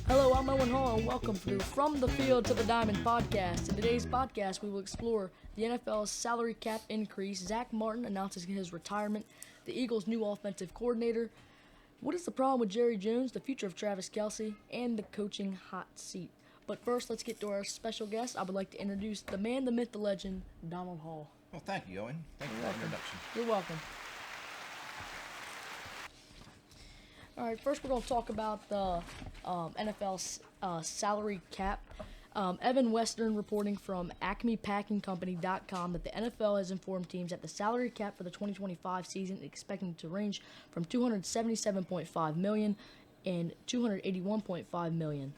Hello, I'm Owen Hall, and welcome to From the Field to the Diamond podcast. In today's podcast, we will explore the NFL's salary cap increase. Zach Martin announces his retirement, the Eagles' new offensive coordinator. What is the problem with Jerry Jones, the future of Travis Kelce, and the coaching hot seat? But first, let's get to our special guest. I would like to introduce the man, the myth, the legend, Donald Hall. Well, thank you, Owen. Thank you for the introduction. You're welcome. All right, first we're going to talk about the NFL salary cap. Evan Western reporting from AcmePackingCompany.com that the NFL has informed teams that the salary cap for the 2025 season is expecting to range from $277.5 million and $281.5 million,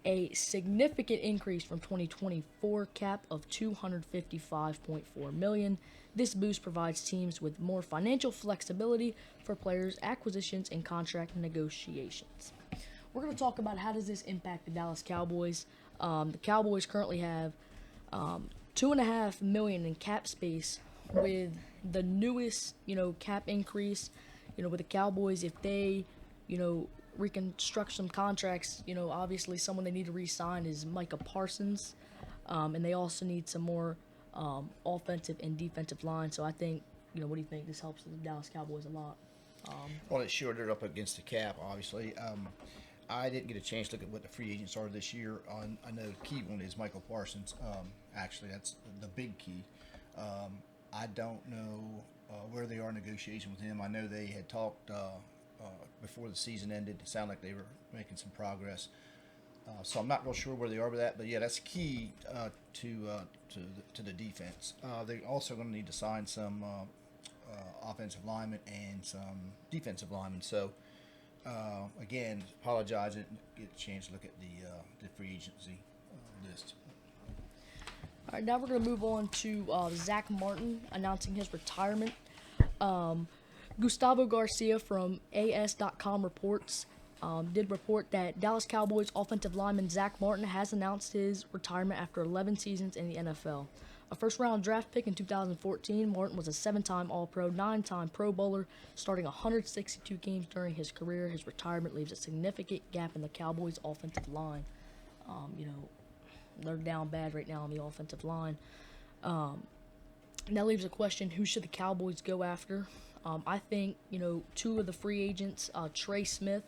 a significant increase from 2024 cap of $255.4 million. This boost provides teams with more financial flexibility for players' acquisitions and contract negotiations. We're going to talk about how does this impact the Dallas Cowboys. The Cowboys currently have $2.5 million in cap space with the newest, cap increase. With the Cowboys, if they, reconstruct some contracts, obviously someone they need to re-sign is Micah Parsons, and they also need some more offensive and defensive line. So I think, what do you think? This helps the Dallas Cowboys a lot. Well, it's sure they're up against the cap, obviously. I didn't get a chance to look at what the free agents are this year. I know the key one is Michael Parsons. Actually, that's the big key. I don't know where they are in negotiation with him. I know they had talked before the season ended. It sounded like they were making some progress. So I'm not real sure where they are with that, but yeah, that's key to the defense. They're also going to need to sign some offensive linemen and some defensive linemen. So again, apologize, I didn't get a chance to look at the free agency list. All right, now we're going to move on to Zach Martin announcing his retirement. Gustavo Garcia from AS.com did report that Dallas Cowboys offensive lineman Zach Martin has announced his retirement after 11 seasons in the NFL. A first-round draft pick in 2014, Martin was a 7-time All-Pro, 9-time Pro Bowler, starting 162 games during his career. His retirement leaves a significant gap in the Cowboys' offensive line. They're down bad right now on the offensive line. That leaves a question, who should the Cowboys go after? I think, two of the free agents, Trey Smith,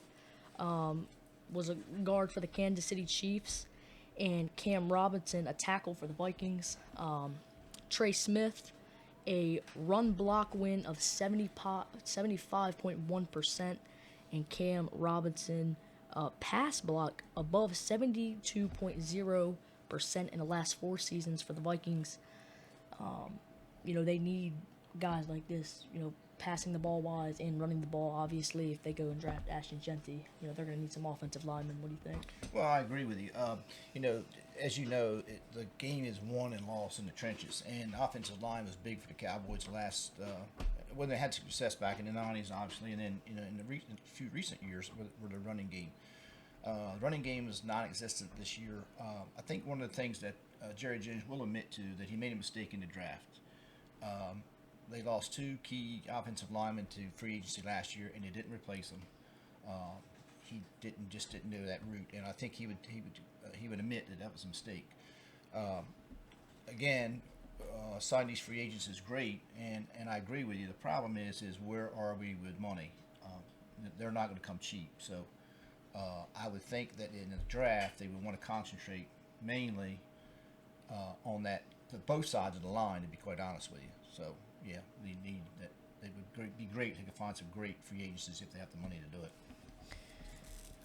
was a guard for the Kansas City Chiefs, and Cam Robinson, a tackle for the Vikings. Trey Smith, a run block win of 75.1%, and Cam Robinson, pass block above 72.0% in the last 4 seasons for the Vikings. They need guys like this, passing the ball wise and running the ball. Obviously, if they go and draft Ashton Genty, they're going to need some offensive linemen. What do you think? Well, I agree with you. As you know, the game is won and lost in the trenches, and the offensive line was big for the Cowboys when they had success back in the 90s, obviously, and then in the few recent years with the running game. The running game is non-existent this year. I think one of the things that Jerry Jones will admit to that he made a mistake in the draft. They lost 2 key offensive linemen to free agency last year, and they didn't replace them. He didn't know that route, and I think he would admit that was a mistake. Again, signing these free agents is great, and I agree with you. The problem is where are we with money? They're not going to come cheap. So I would think that in the draft they would want to concentrate mainly on that, both sides of the line. To be quite honest with you, so. Yeah, they need that. They would be great if they could find some great free agencies if they have the money to do it.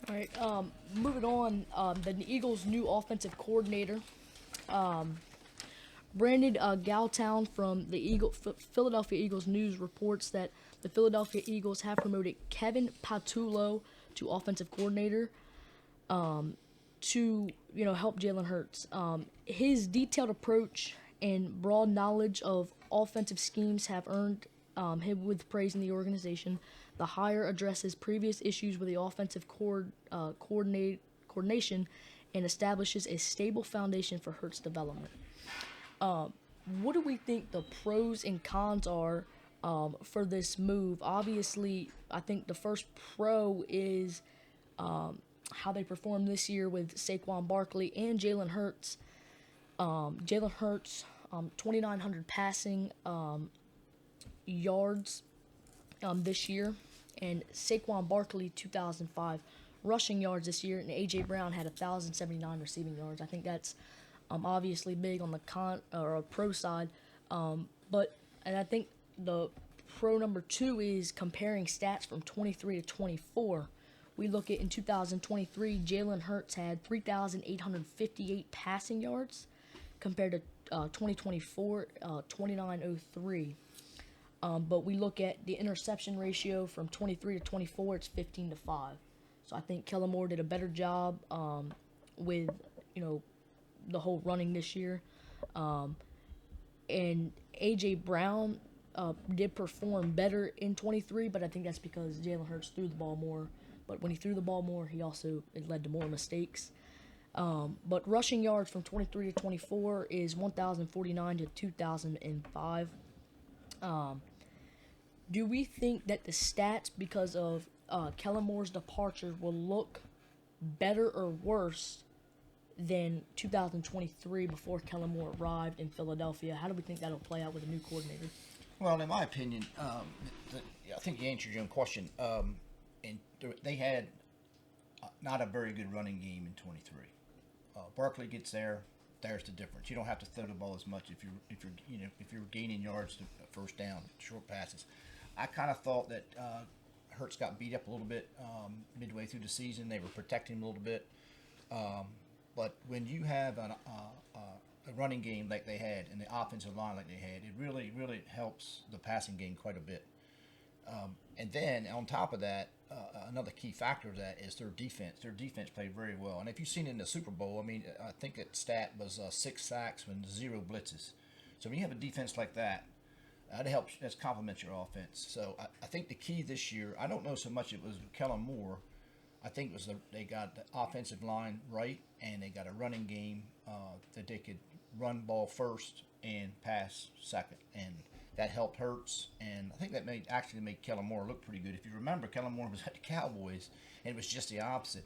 All right, moving on. The Eagles' new offensive coordinator, Brandon Galtown from the Philadelphia Eagles News reports that the Philadelphia Eagles have promoted Kevin Patullo to offensive coordinator to help Jalen Hurts. His detailed approach and broad knowledge of offensive schemes have earned him with praise in the organization. The hire addresses previous issues with the offensive coordination and establishes a stable foundation for Hurts' development. What do we think the pros and cons are for this move? Obviously, I think the first pro is how they performed this year with Saquon Barkley and Jalen Hurts. Jalen Hurts, 2,900 passing yards this year, and Saquon Barkley 2,005 rushing yards this year, and AJ Brown had 1,079 receiving yards. I think that's obviously big on the pro side, and I think the pro number 2 is comparing stats from 23 to 24. We look at in 2023, Jalen Hurts had 3,858 passing yards compared to 2024, 2,903. But we look at the interception ratio from 23 to 24, it's 15 to 5. So I think Kellen Moore did a better job with, the whole running this year. And A.J. Brown did perform better in 23, but I think that's because Jalen Hurts threw the ball more. But when he threw the ball more, it led to more mistakes. But rushing yards from 23 to 24 is 1,049 to 2,005. Do we think that the stats, because of Kellen Moore's departure, will look better or worse than 2023 before Kellen Moore arrived in Philadelphia? How do we think that'll play out with a new coordinator? Well, in my opinion, I think you answered your own question. And they had not a very good running game in 23. Barkley gets there. There's the difference. You don't have to throw the ball as much if you're gaining yards to first down, short passes. I kind of thought that Hurts got beat up a little bit midway through the season. They were protecting him a little bit. But when you have a running game like they had and the offensive line like they had, it really, really helps the passing game quite a bit. And then on top of that, another key factor of that is their defense. Their defense played very well. And if you've seen it in the Super Bowl, I think that stat was 6 sacks and 0 blitzes. So when you have a defense like that, that helps. That complements your offense. So I think the key this year, I don't know so much it was Kellen Moore. I think it was they got the offensive line right, and they got a running game that they could run ball first and pass second, and that helped Hurts, and I think that made Kellen Moore look pretty good. If you remember, Kellen Moore was at the Cowboys, and it was just the opposite.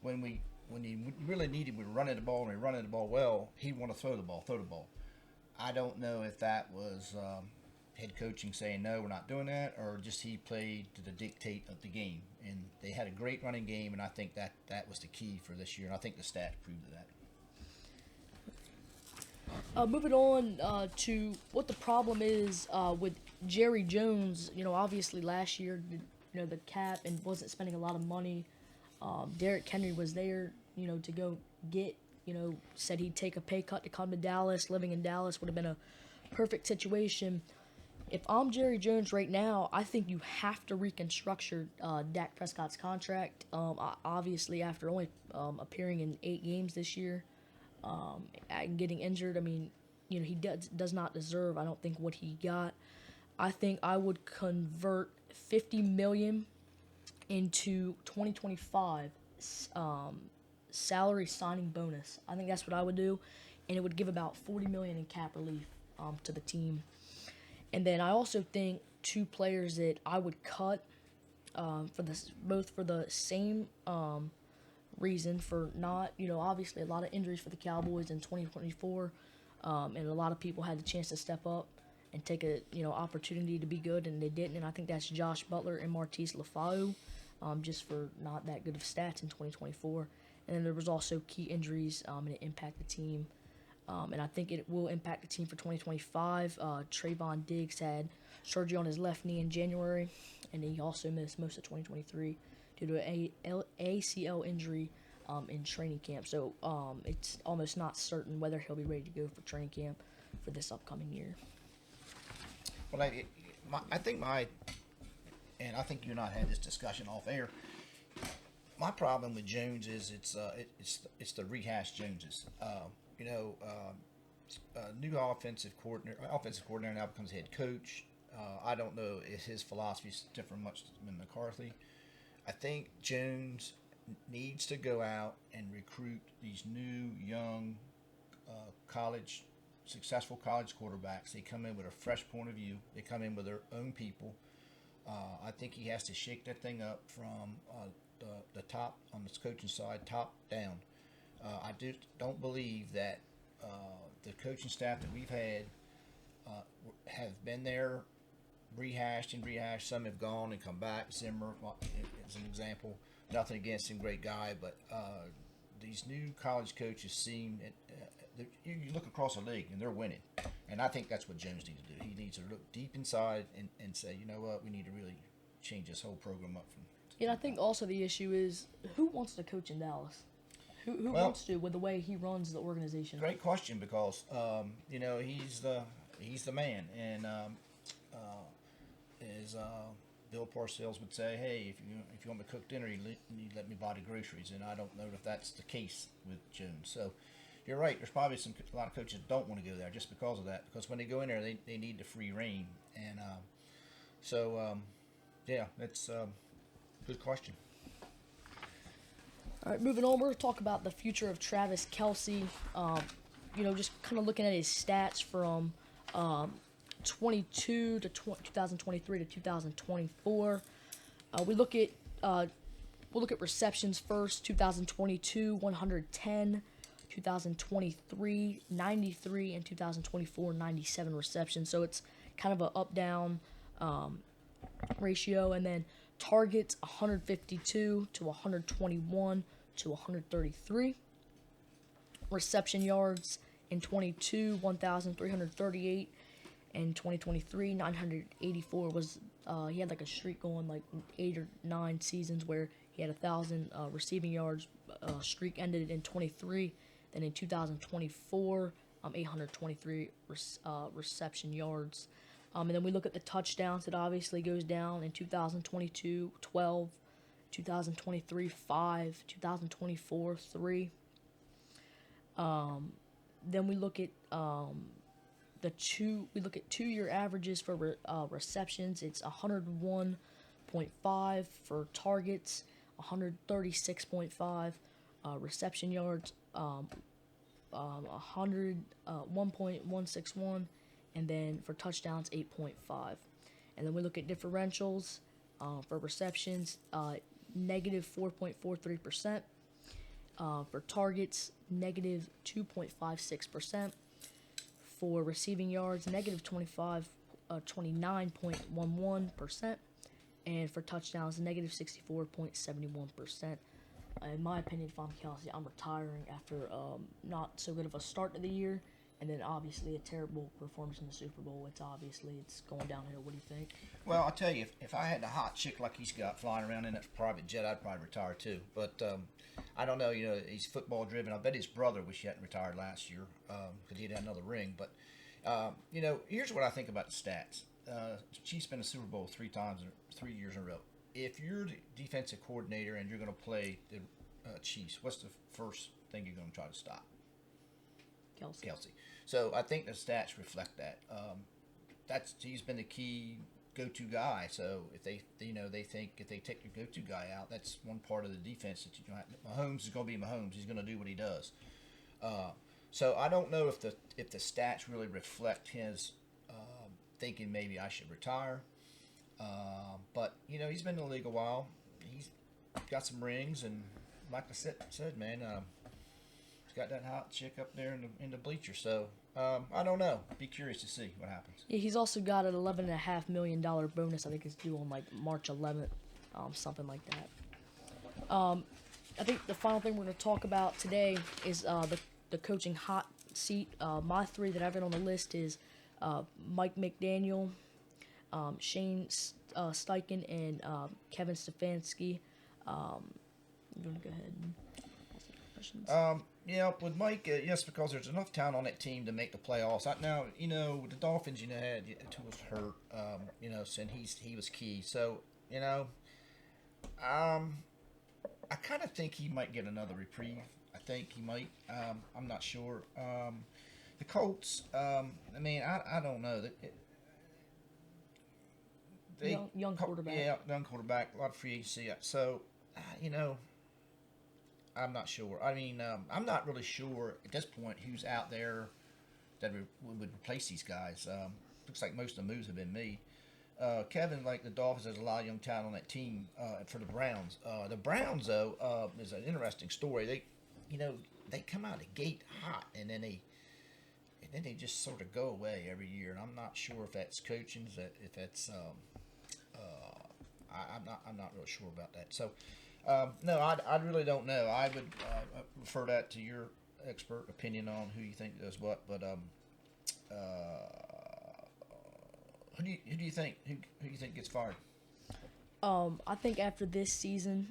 When he really needed, we were running the ball, and we were running the ball well, he wanted to throw the ball. I don't know if that was head coaching saying, no, we're not doing that, or just he played to the dictate of the game. And they had a great running game, and I think that was the key for this year, and I think the stats proved that. Moving on to what the problem is with Jerry Jones. Obviously last year, the cap and wasn't spending a lot of money. Derrick Henry was there, to go get, said he'd take a pay cut to come to Dallas. Living in Dallas would have been a perfect situation. If I'm Jerry Jones right now, I think you have to reconstruct Dak Prescott's contract. Obviously, after only appearing in 8 games this year, and getting injured, he does not deserve, I don't think, what he got. I think I would convert $50 million into 2025 salary signing bonus. I think that's what I would do, and it would give about $40 million in cap relief to the team. And then I also think 2 players that I would cut both for the same reason, for not, obviously a lot of injuries for the Cowboys in 2024, and a lot of people had the chance to step up and take a opportunity to be good, and they didn't. And I think that's Josh Butler and Martise Lafau, just for not that good of stats in 2024. And then there was also key injuries, and it impacted the team. And I think it will impact the team for 2025. Trayvon Diggs had surgery on his left knee in January, and he also missed most of 2023 due to an ACL injury in training camp. So it's almost not certain whether he'll be ready to go for training camp for this upcoming year. Well, I think and I think you and I had this discussion off air. My problem with Jones is it's the rehashed Joneses. New offensive coordinator now becomes head coach. I don't know if his philosophy is different much than McCarthy. I think Jones needs to go out and recruit these new, young, successful college quarterbacks. They come in with a fresh point of view. They come in with their own people. I think he has to shake that thing up from the top on the coaching side, top down. Don't believe that the coaching staff that we've had have been there, rehashed and rehashed. Some have gone and come back. Zimmer, as an example. Nothing against him, great guy, but these new college coaches seem. You look across the league and they're winning, and I think that's what Jones needs to do. He needs to look deep inside and say, you know what, we need to really change this whole program up. And I think also the issue is who wants to coach in Dallas? Who wants to with the way he runs the organization? Great question, because he's the man, and as Bill Parcells would say, hey, if you want me to cook dinner, you let me buy the groceries, and I don't know if that's the case with Jones. So you're right. There's probably a lot of coaches that don't want to go there just because of that. Because when they go in there, they need the free reign, and yeah, that's a good question. All right, moving on, we're going to talk about the future of Travis Kelce. Just kind of looking at his stats from 2023 to 2024. We'll look at receptions first. 2022, 110. 2023, 93, and 2024, 97 receptions. So it's kind of an up-down ratio. And then targets, 152 to 121 to 133. Reception yards in 22, 1,338. In 2023, 984 was, he had like a streak going like 8 or 9 seasons where he had 1,000 receiving yards. Streak ended in 23. Then in 2024, 823 reception yards. And then we look at the touchdowns. It obviously goes down in 2022, 12, 2023, 5, 2024, 3. Then we look at two-year averages for receptions. It's 101.5 for targets, 136.5 reception yards, 1.161, and then for touchdowns 8.5. And then we look at differentials for receptions, negative 4.43%. For targets, negative 2.56%. For receiving yards, negative 29.11%. And for touchdowns, negative 64.71%. In my opinion, if I'm Kelce, I'm retiring after not so good of a start to the year, and then obviously a terrible performance in the Super Bowl. It's going downhill. What do you think? Well, I'll tell you, if I had a hot chick like he's got flying around in that private jet, I'd probably retire too. But I don't know. He's football driven. I bet his brother wish he hadn't retired last year because he'd had another ring. But here's what I think about the stats. Chiefs been to the Super Bowl 3 years in a row. If you're the defensive coordinator and you're going to play the Chiefs, what's the first thing you're going to try to stop? Kelce. So I think the stats reflect that. He's been the key go-to guy. So if they think if they take the go-to guy out, that's one part of the defense that Mahomes is going to be Mahomes. He's going to do what he does. So I don't know if the stats really reflect his thinking maybe I should retire. But he's been in the league a while. He's got some rings, and like I said, man, he's got that hot chick up there in the bleachers. So I don't know. Be curious to see what happens. Yeah, he's also got an $11.5 million bonus. I think it's due on like March 11th, something like that. I think the final thing we're going to talk about today is the coaching hot seat. My 3 that I've got on the list is Mike McDaniel, Shane Steichen, and Kevin Stefanski. You want to go ahead and ask some questions? With Mike, yes, because there's enough talent on that team to make the playoffs. Now, the Dolphins, had was hurt, and he was key. So, I kind of think he might get another reprieve. I think he might. I'm not sure. The Colts, I don't know. Young quarterback. Yeah, young quarterback. A lot of free agency. So, I'm not sure. I'm not really sure at this point who's out there that would replace these guys. Looks like most of the moves have been made. Kevin, like the Dolphins, there's a lot of young talent on that team for the Browns. The Browns, though, is an interesting story. They come out the gate hot, and then they just sort of go away every year. And I'm not sure if that's coaching, if that's I'm not really sure about that. So no, I really don't know. I would refer that to your expert opinion on who you think does what. But who do you think gets fired? I think after this season,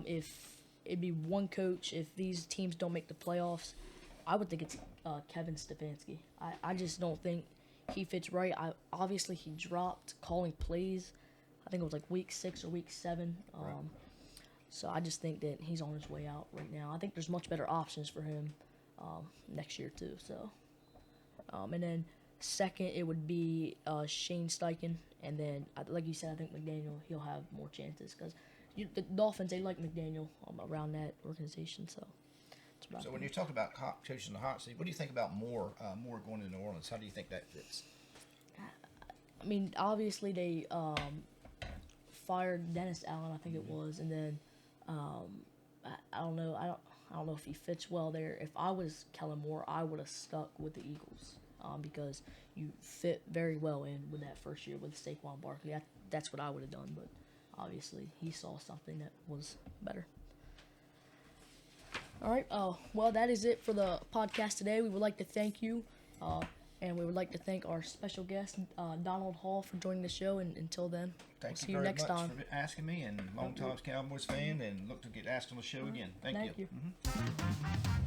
if it'd be one coach, if these teams don't make the playoffs, I would think it's Kevin Stefanski. I just don't think he fits right. Obviously he dropped calling plays. I think it was like week 6 or week 7. Right. So I just think that he's on his way out right now. I think there's much better options for him next year too. So, and then second it would be Shane Steichen, and then like you said, I think McDaniel, he'll have more chances because the Dolphins, they like McDaniel around that organization. So. So when you talk about coaches in the hot seat, what do you think about Moore going to New Orleans? How do you think that fits? I mean, obviously they fired Dennis Allen, I think it was, and then I don't know. I don't know if he fits well there. If I was Kellen Moore, I would have stuck with the Eagles because you fit very well in with that first year with Saquon Barkley. That's what I would have done, but obviously he saw something that was better. All right. Well, that is it for the podcast today. We would like to thank you, and we would like to thank our special guest, Donald Hall, for joining the show. And until then, we'll see you next time. Thank you very much for asking me, and long-time Cowboys fan, and look to get asked on the show again. Thank you. Thank you.